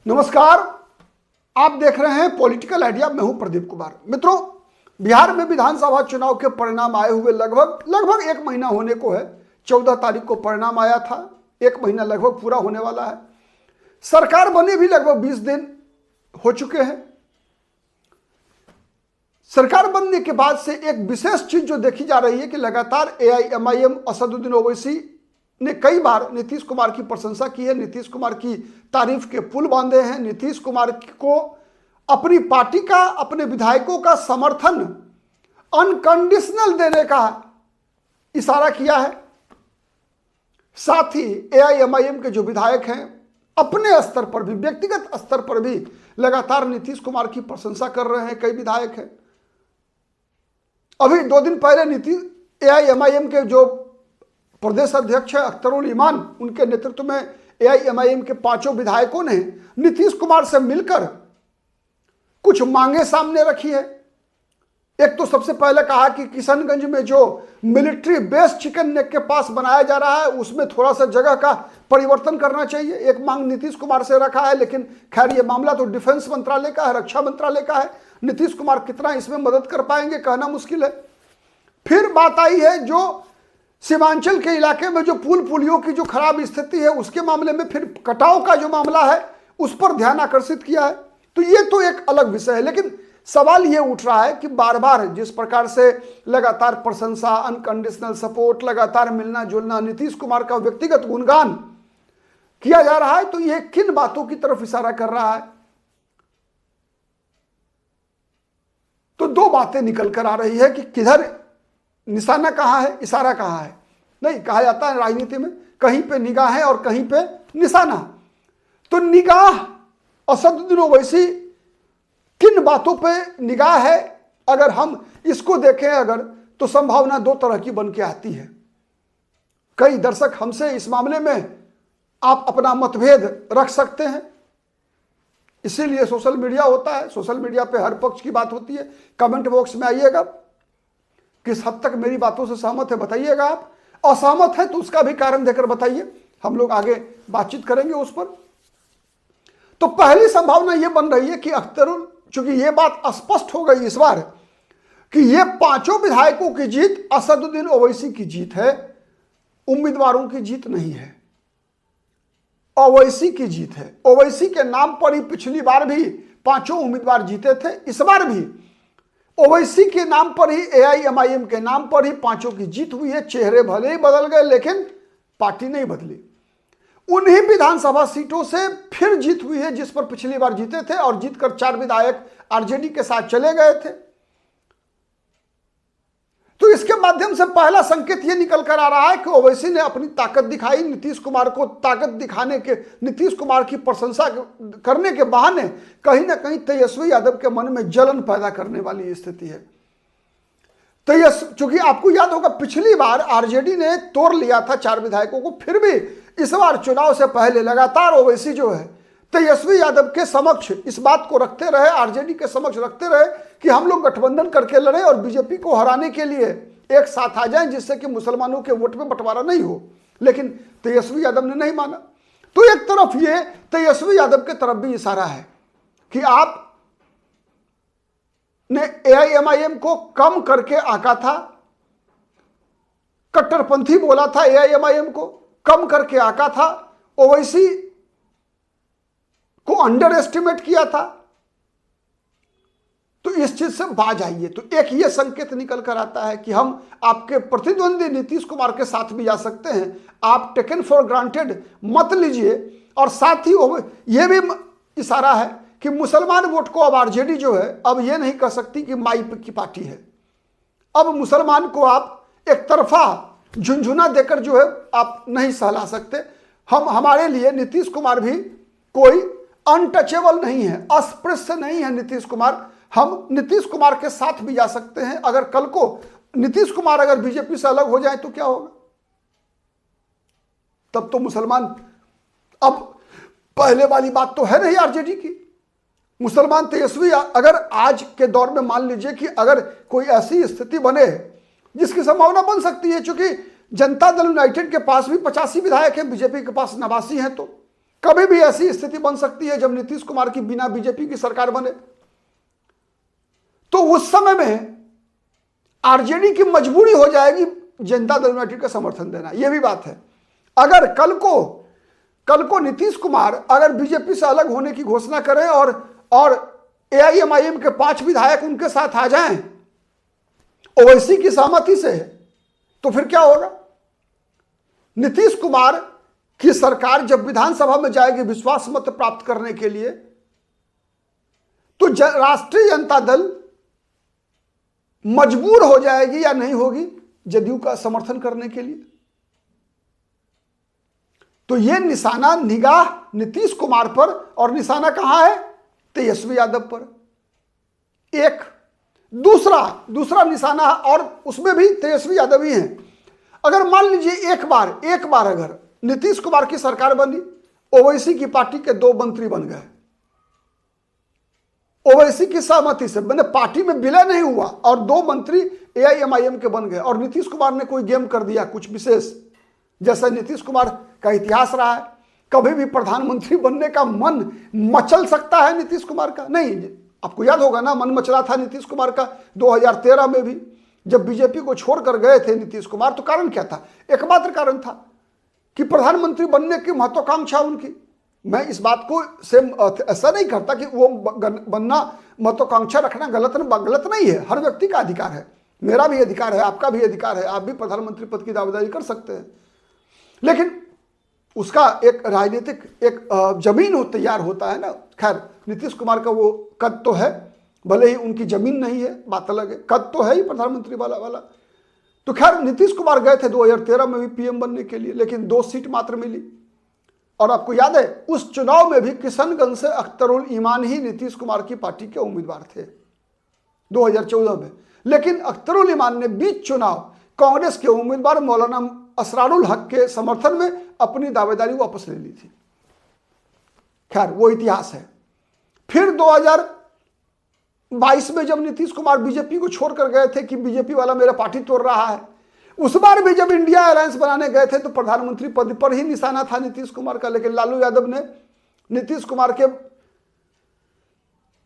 नमस्कार, आप देख रहे हैं पॉलिटिकल आइडिया। मैं हूं प्रदीप कुमार। मित्रों, बिहार में विधानसभा चुनाव के परिणाम आए हुए लगभग एक महीना होने को है। 14 तारीख को परिणाम आया था। एक महीना लगभग पूरा होने वाला है। सरकार बने भी लगभग 20 दिन हो चुके हैं। सरकार बनने के बाद से एक विशेष चीज जो देखी जा रही है कि लगातार एआईएमआईएम असदुद्दीन ओवैसी ने कई बार नीतीश कुमार की प्रशंसा की है, नीतीश कुमार की तारीफ के पुल बांधे हैं, नीतीश कुमार को अपनी पार्टी का, अपने विधायकों का समर्थन अनकंडीशनल देने का इशारा किया है। साथ ही एआईएमआईएम के जो विधायक हैं अपने स्तर पर भी, व्यक्तिगत स्तर पर भी लगातार नीतीश कुमार की प्रशंसा कर रहे हैं। कई विधायक हैं। अभी 2 दिन पहले एआईएमआईएम के जो प्रदेश अध्यक्ष है अख्तरुल ईमान, उनके नेतृत्व में एआईएमआईएम के 5 विधायकों ने नीतीश कुमार से मिलकर कुछ मांगे सामने रखी है। एक तो सबसे पहले कहा कि किशनगंज में जो मिलिट्री बेस चिकन नेक के पास बनाया जा रहा है उसमें थोड़ा सा जगह का परिवर्तन करना चाहिए। एक मांग नीतीश कुमार से रखा है, लेकिन खैर ये मामला तो डिफेंस मंत्रालय का है, रक्षा मंत्रालय का है। नीतीश कुमार कितना इसमें मदद कर पाएंगे कहना मुश्किल है। फिर बात आई है जो सीमांचल के इलाके में जो पुलियों की जो खराब स्थिति है उसके मामले में, फिर कटाव का जो मामला है उस पर ध्यान आकर्षित किया है। तो ये तो एक अलग विषय है, लेकिन सवाल ये उठ रहा है कि बार बार जिस प्रकार से लगातार प्रशंसा, अनकंडीशनल सपोर्ट, लगातार मिलना जुलना, नीतीश कुमार का व्यक्तिगत गुणगान किया जा रहा है, तो ये किन बातों की तरफ इशारा कर रहा है? तो 2 बातें निकल कर आ रही है कि किधर निशाना कहाँ है, इशारा कहाँ है। नहीं, कहा जाता है राजनीति में कहीं पे निगाह है और कहीं पे निशाना। तो निगाह असदुद्दीन ओवैसी किन बातों पे निगाह है, अगर हम इसको देखें अगर, तो संभावना 2 तरह की बन के आती है। कई दर्शक हमसे इस मामले में आप अपना मतभेद रख सकते हैं, इसीलिए सोशल मीडिया होता है। सोशल मीडिया पे हर पक्ष की बात होती है। कमेंट बॉक्स में आइएगा, किस हद तक मेरी बातों से सहमत है बताइएगा। आप असहमत है तो उसका भी कारण देकर बताइए, हम लोग आगे बातचीत करेंगे उस पर। तो पहली संभावना यह बन रही है कि अख्तरुल, चूंकि यह बात स्पष्ट हो गई इस बार कि ये 5 विधायकों की जीत असदुद्दीन ओवैसी की जीत है, उम्मीदवारों की जीत नहीं है, ओवैसी की जीत है। ओवैसी के नाम पर ही पिछली बार भी 5 उम्मीदवार जीते थे, इस बार भी ओवैसी के नाम पर ही, एआईएमआईएम के नाम पर ही 5 की जीत हुई है। चेहरे भले ही बदल गए लेकिन पार्टी नहीं बदली। उन्हीं विधानसभा सीटों से फिर जीत हुई है जिस पर पिछली बार जीते थे, और जीतकर 4 विधायक आरजेडी के साथ चले गए थे। तो इसके माध्यम से पहला संकेत यह निकल कर आ रहा है कि ओवैसी ने अपनी ताकत दिखाई। नीतीश कुमार को ताकत दिखाने के, नीतीश कुमार की प्रशंसा करने के बहाने कहीं ना कहीं तेजस्वी यादव के मन में जलन पैदा करने वाली स्थिति है। चूंकि आपको याद होगा पिछली बार आरजेडी ने तोड़ लिया था 4 विधायकों को, फिर भी इस बार चुनाव से पहले लगातार ओवैसी जो है तेजस्वी यादव के समक्ष इस बात को रखते रहे, आरजेडी के समक्ष रखते रहे कि हम लोग गठबंधन करके लड़े और बीजेपी को हराने के लिए एक साथ आ जाएं, जिससे कि मुसलमानों के वोट में बंटवारा नहीं हो। लेकिन तेजस्वी यादव ने नहीं माना। तो एक तरफ ये तेजस्वी यादव के तरफ भी इशारा है कि आप ने एआईएमआईएम को कम करके आंका था, कट्टरपंथी बोला था, एआईएमआईएम को कम करके आंका था, ओवैसी को अंडर एस्टिमेट किया था। तो इस चीज से बाज आइए। तो एक ये संकेत निकल कर आता है कि हम आपके प्रतिद्वंदी नीतीश कुमार के साथ भी जा सकते हैं, आप टेकन फॉर ग्रांटेड मत लीजिए। और साथ ही यह भी इशारा है कि मुसलमान वोट को अब आरजेडी जो है अब यह नहीं कह सकती कि माई की पार्टी है। अब मुसलमान को आप एक तरफा झुंझुना देकर जो है आप नहीं सहला सकते। हमारे लिए नीतीश कुमार भी कोई अनटचेबल नहीं है, अस्पृश्य नहीं है नीतीश कुमार। हम नीतीश कुमार के साथ भी जा सकते हैं। अगर कल को नीतीश कुमार अगर बीजेपी से अलग हो जाए तो क्या होगा? तब तो मुसलमान, अब पहले वाली बात तो है नहीं आरजेडी की। मुसलमान तेजस्वी अगर आज के दौर में मान लीजिए कि अगर कोई ऐसी स्थिति बने जिसकी संभावना बन सकती है, क्योंकि जनता दल यूनाइटेड के पास भी 85 विधायक हैं, बीजेपी के पास 89 हैं, तो कभी भी ऐसी स्थिति बन सकती है जब नीतीश कुमार की बिना बीजेपी की सरकार बने, तो उस समय में आरजेडी की मजबूरी हो जाएगी जनता दल यूनाइटेड का समर्थन देना। यह भी बात है। अगर कल को नीतीश कुमार अगर बीजेपी से अलग होने की घोषणा करें और एआईएमआईएम के 5 विधायक उनके साथ आ जाएं ओवैसी की सहमति से, तो फिर क्या होगा? नीतीश कुमार की सरकार जब विधानसभा में जाएगी विश्वास मत प्राप्त करने के लिए, तो राष्ट्रीय जनता दल मजबूर हो जाएगी या नहीं होगी जदयू का समर्थन करने के लिए। तो यह निशाना निगाह नीतीश कुमार पर, और निशाना कहां है? तेजस्वी यादव पर। एक दूसरा निशाना, और उसमें भी तेजस्वी यादव ही हैं। अगर मान लीजिए एक बार अगर नीतीश कुमार की सरकार बनी, ओवैसी की पार्टी के 2 मंत्री बन गए, ओवैसी की सहमति से, मैंने पार्टी में विलय नहीं हुआ, और 2 मंत्री एआईएमआईएम के बन गए, और नीतीश कुमार ने कोई गेम कर दिया कुछ विशेष, जैसा नीतीश कुमार का इतिहास रहा है, कभी भी प्रधानमंत्री बनने का मन मचल सकता है नीतीश कुमार का? नहीं। आपको याद होगा ना, मन मचला था नीतीश कुमार का 2013 में भी, जब बीजेपी को छोड़कर गए थे नीतीश कुमार। तो कारण क्या था? एकमात्र कारण था कि प्रधानमंत्री बनने की महत्वाकांक्षा उनकी। मैं इस बात को से ऐसा नहीं करता कि वो बनना, महत्वाकांक्षा रखना गलत नहीं है, हर व्यक्ति का अधिकार है, मेरा भी अधिकार है, आपका भी अधिकार है, आप भी प्रधानमंत्री पद की दावेदारी कर सकते हैं। लेकिन उसका एक राजनीतिक एक जमीन तैयार होता है ना। खैर, नीतीश कुमार का वो कद तो है, भले ही उनकी जमीन नहीं है, बात अलग है, कद तो है ही प्रधानमंत्री वाला। तो खैर, नीतीश कुमार गए थे 2013 में भी पीएम बनने के लिए, लेकिन 2 सीट मात्र मिली। और आपको याद है, उस चुनाव में भी किशनगंज से अख्तरुल ईमान ही नीतीश कुमार की पार्टी के उम्मीदवार थे 2014 में। लेकिन अख्तरुल ईमान ने बीच चुनाव कांग्रेस के उम्मीदवार मौलाना असरारुल हक के समर्थन में अपनी दावेदारी वापस ले ली थी। खैर, वो इतिहास है। फिर 2022 में जब नीतीश कुमार बीजेपी को छोड़कर गए थे कि बीजेपी वाला मेरा पार्टी तोड़ रहा है, उस बार भी जब इंडिया अलायंस बनाने गए थे तो प्रधानमंत्री पद पर ही निशाना था नीतीश कुमार का। लेकिन लालू यादव ने नीतीश कुमार के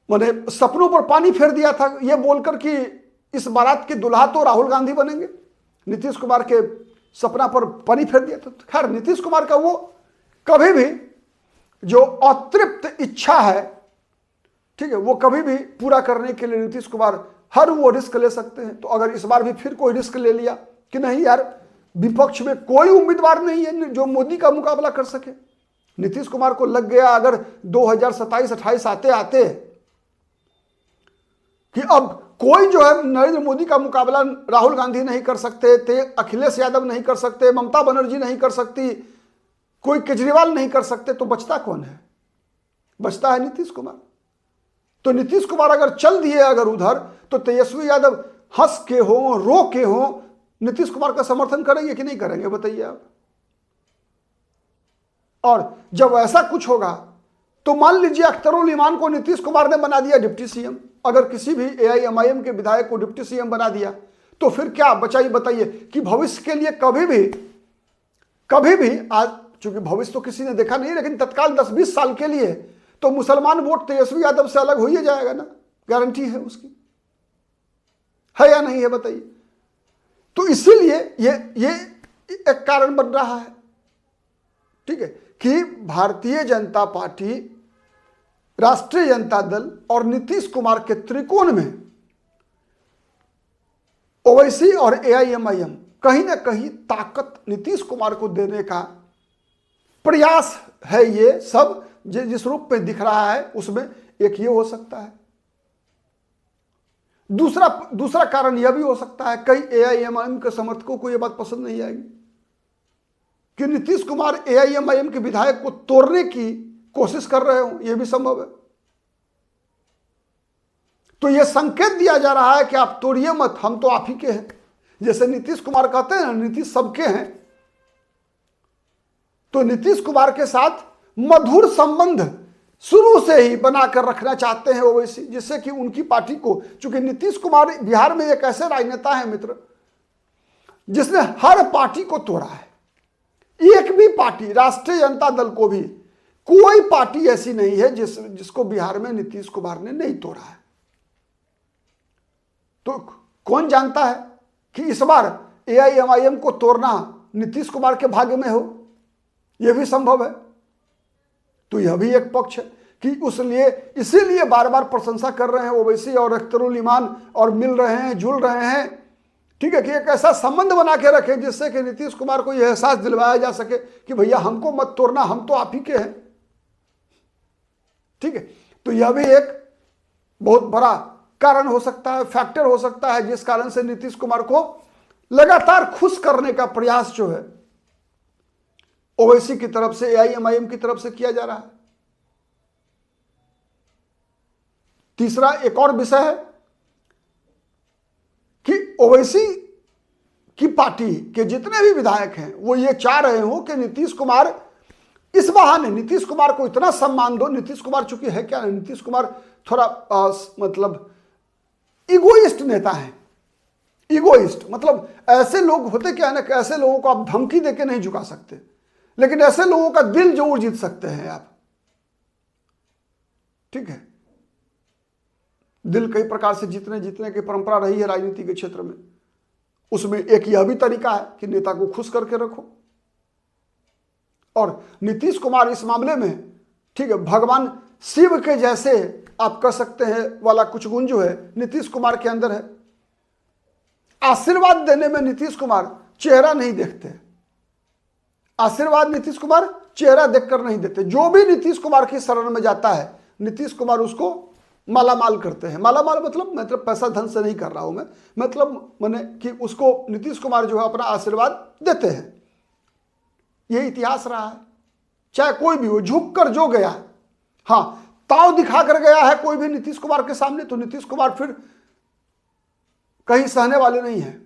माने सपनों पर पानी फेर दिया था, यह बोलकर कि इस बारात के दुल्हा तो राहुल गांधी बनेंगे। नीतीश कुमार के सपना पर पानी फेर दिया था। खैर, नीतीश कुमार का वो कभी भी जो अतृप्त इच्छा है, ठीक है, वो कभी भी पूरा करने के लिए नीतीश कुमार हर वो रिस्क ले सकते हैं। तो अगर इस बार भी फिर कोई रिस्क ले लिया कि नहीं यार, विपक्ष में कोई उम्मीदवार नहीं है जो मोदी का मुकाबला कर सके, नीतीश कुमार को लग गया अगर 2027-28 आते कि अब कोई जो है नरेंद्र मोदी का मुकाबला राहुल गांधी नहीं कर सकते, अखिलेश यादव नहीं कर सकते, ममता बनर्जी नहीं कर सकती, कोई केजरीवाल नहीं कर सकते, तो बचता कौन है? बचता है नीतीश कुमार। तो नीतीश कुमार अगर चल दिए अगर उधर, तो तेजस्वी यादव हंस के हो रो के हो नीतीश कुमार का समर्थन करेंगे कि नहीं करेंगे, बताइए आप। और जब ऐसा कुछ होगा तो मान लीजिए अख्तरुल ईमान को नीतीश कुमार ने बना दिया डिप्टी सीएम, अगर किसी भी एआईएमआईएम के विधायक को डिप्टी सीएम बना दिया, तो फिर क्या बचाइए बताइए कि भविष्य के लिए कभी भी आज, चूंकि भविष्य तो किसी ने देखा नहीं, लेकिन तत्काल 10-20 साल के लिए तो मुसलमान वोट तेजस्वी यादव से अलग हो ही जाएगा ना, गारंटी है उसकी, है या नहीं है बताइए। तो इसीलिए ये एक कारण बन रहा है, ठीक है, कि भारतीय जनता पार्टी, राष्ट्रीय जनता दल और नीतीश कुमार के त्रिकोण में ओवैसी और एआईएमआईएम कहीं ना कहीं ताकत नीतीश कुमार को देने का प्रयास है। ये सब जिस रूप में दिख रहा है उसमें एक ये हो सकता है। दूसरा कारण यह भी हो सकता है, कई एआईएमआईएम के समर्थकों को यह बात पसंद नहीं आएगी कि नीतीश कुमार एआईएमआईएम के विधायक को तोड़ने की कोशिश कर रहे हो, यह भी संभव है। तो यह संकेत दिया जा रहा है कि आप तोड़िए मत, हम तो आप ही के हैं। जैसे नीतीश कुमार कहते हैं ना, नीतीश सबके हैं, तो नीतीश कुमार के साथ मधुर संबंध शुरू से ही बनाकर रखना चाहते हैं ओवैसी, जिससे कि उनकी पार्टी को, चूंकि नीतीश कुमार बिहार में एक ऐसे राजनेता है मित्र जिसने हर पार्टी को तोड़ा है, एक भी पार्टी, राष्ट्रीय जनता दल को भी कोई पार्टी ऐसी नहीं है जिसको बिहार में नीतीश कुमार ने नहीं तोड़ा है। तो कौन जानता है कि इस बार AIMIM को तोड़ना नीतीश कुमार के भाग्य में हो, यह भी संभव है। तो यह भी एक पक्ष है कि इसीलिए बार बार प्रशंसा कर रहे हैं ओवैसी और अख्तरुल इमान, और मिल रहे हैं, जुल रहे हैं, ठीक है, कि एक ऐसा संबंध बना के रखें जिससे कि नीतीश कुमार को यह एहसास दिलवाया जा सके कि भैया हमको मत तोड़ना, हम तो आप ही के हैं। ठीक है, तो यह भी एक बहुत बड़ा कारण हो सकता है, फैक्टर हो सकता है, जिस कारण से नीतीश कुमार को लगातार खुश करने का प्रयास जो है ओवैसी की तरफ से, AIMIM की तरफ से किया जा रहा है। तीसरा एक और विषय है कि ओवैसी की पार्टी के जितने भी विधायक हैं वो ये चाह रहे हो कि नीतीश कुमार इस बहाने नीतीश कुमार को इतना सम्मान दो। नीतीश कुमार चूंकि है क्या, नीतीश कुमार थोड़ा मतलब इगोइस्ट नेता है। इगोइस्ट मतलब ऐसे लोग होते क्या है ना, कि ऐसे लोगों को आप धमकी देके नहीं झुका सकते, लेकिन ऐसे लोगों का दिल जरूर जीत सकते हैं आप। ठीक है, दिल कई प्रकार से जीतने की परंपरा रही है राजनीति के क्षेत्र में। उसमें एक यह भी तरीका है कि नेता को खुश करके रखो। और नीतीश कुमार इस मामले में, ठीक है, भगवान शिव के जैसे आप कह सकते हैं वाला कुछ गुण जो है नीतीश कुमार के अंदर है। आशीर्वाद देने में नीतीश कुमार चेहरा नहीं देखते। आशीर्वाद नीतीश कुमार चेहरा देखकर नहीं देते। जो भी नीतीश कुमार की शरण में जाता है नीतीश कुमार उसको मालामाल करते हैं। मालामाल मतलब पैसा धन से नहीं कर रहा हूं मैं, मतलब मैंने कि उसको नीतीश कुमार जो है अपना आशीर्वाद देते हैं। यह इतिहास रहा है, चाहे कोई भी हो, झुक कर जो गया, हाँ ताव दिखा कर गया है कोई भी नीतीश कुमार के सामने, तो नीतीश कुमार फिर कहीं सहने वाले नहीं है।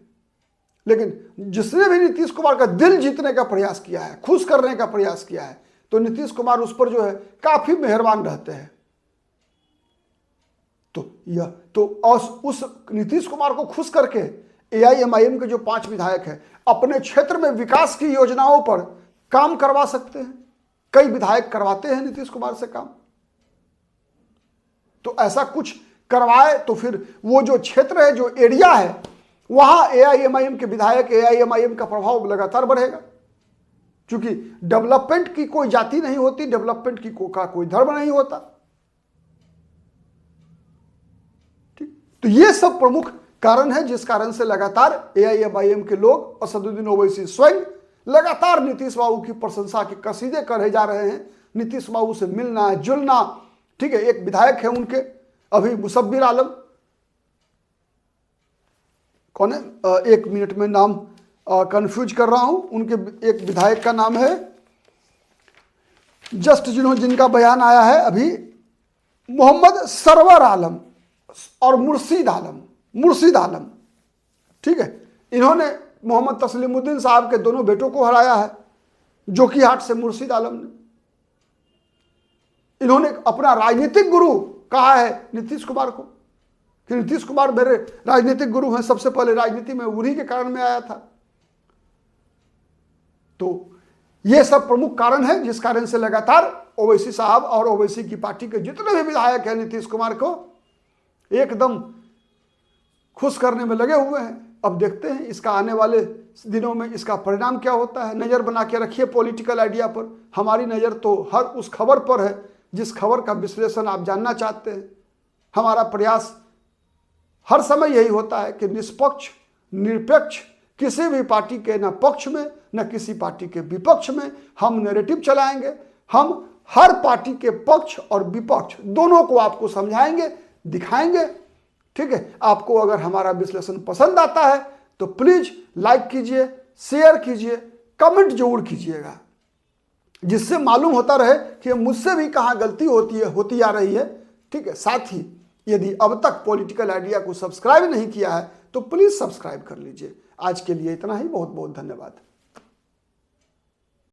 लेकिन जिसने भी नीतीश कुमार का दिल जीतने का प्रयास किया है, खुश करने का प्रयास किया है, तो नीतीश कुमार उस पर जो है काफी मेहरबान रहते हैं। तो उस नीतीश कुमार को खुश करके AIMIM के जो 5 विधायक हैं अपने क्षेत्र में विकास की योजनाओं पर काम करवा सकते हैं। कई विधायक करवाते हैं नीतीश कुमार से काम। तो ऐसा कुछ करवाए तो फिर वो जो क्षेत्र है, जो एरिया है, वहां AIMIM के विधायक, AIMIM का प्रभाव लगातार बढ़ेगा। क्योंकि डेवलपमेंट की कोई जाति नहीं होती, डेवलपमेंट की कोई धर्म नहीं होता। ठीक, तो ये सब प्रमुख कारण है जिस कारण से लगातार AIMIM के लोग, असदुद्दीन ओवैसी स्वयं लगातार नीतीश बाबू की प्रशंसा के कसीदे करे जा रहे हैं। नीतीश बाबू से मिलना जुलना, ठीक है। एक विधायक है उनके अभी, मुसब्बिर आलम, कौन है, 1 मिनट में नाम कंफ्यूज कर रहा हूं। उनके एक विधायक का नाम है जस्ट जिनका बयान आया है अभी, मोहम्मद सरवर आलम और मुर्शीद आलम, ठीक है। इन्होंने मोहम्मद तस्लीमुद्दीन साहब के दोनों बेटों को हराया है, जोकीहाट से मुर्शीद आलम ने। इन्होंने अपना राजनीतिक गुरु कहा है नीतीश कुमार को कि नीतीश कुमार मेरे राजनीतिक गुरु हैं, सबसे पहले राजनीति में उन्हीं के कारण में आया था। तो ये सब प्रमुख कारण है जिस कारण से लगातार ओवैसी साहब और ओवैसी की पार्टी के जितने भी विधायक हैं नीतीश कुमार को एकदम खुश करने में लगे हुए हैं। अब देखते हैं इसका आने वाले दिनों में इसका परिणाम क्या होता है। नज़र बना के रखिए पॉलिटिकल आइडिया पर। हमारी नज़र तो हर उस खबर पर है जिस खबर का विश्लेषण आप जानना चाहते हैं। हमारा प्रयास हर समय यही होता है कि निष्पक्ष, निरपेक्ष, किसी भी पार्टी के न पक्ष में न किसी पार्टी के विपक्ष में हम नैरेटिव चलाएंगे। हम हर पार्टी के पक्ष और विपक्ष दोनों को आपको समझाएंगे, दिखाएंगे, ठीक है। आपको अगर हमारा विश्लेषण पसंद आता है तो प्लीज लाइक कीजिए, शेयर कीजिए, कमेंट जरूर कीजिएगा, जिससे मालूम होता रहे कि मुझसे भी कहाँ गलती होती आ रही है, ठीक है। साथ ही यदि अब तक पॉलिटिकल आइडिया को सब्सक्राइब नहीं किया है तो प्लीज सब्सक्राइब कर लीजिए। आज के लिए इतना ही, बहुत बहुत धन्यवाद।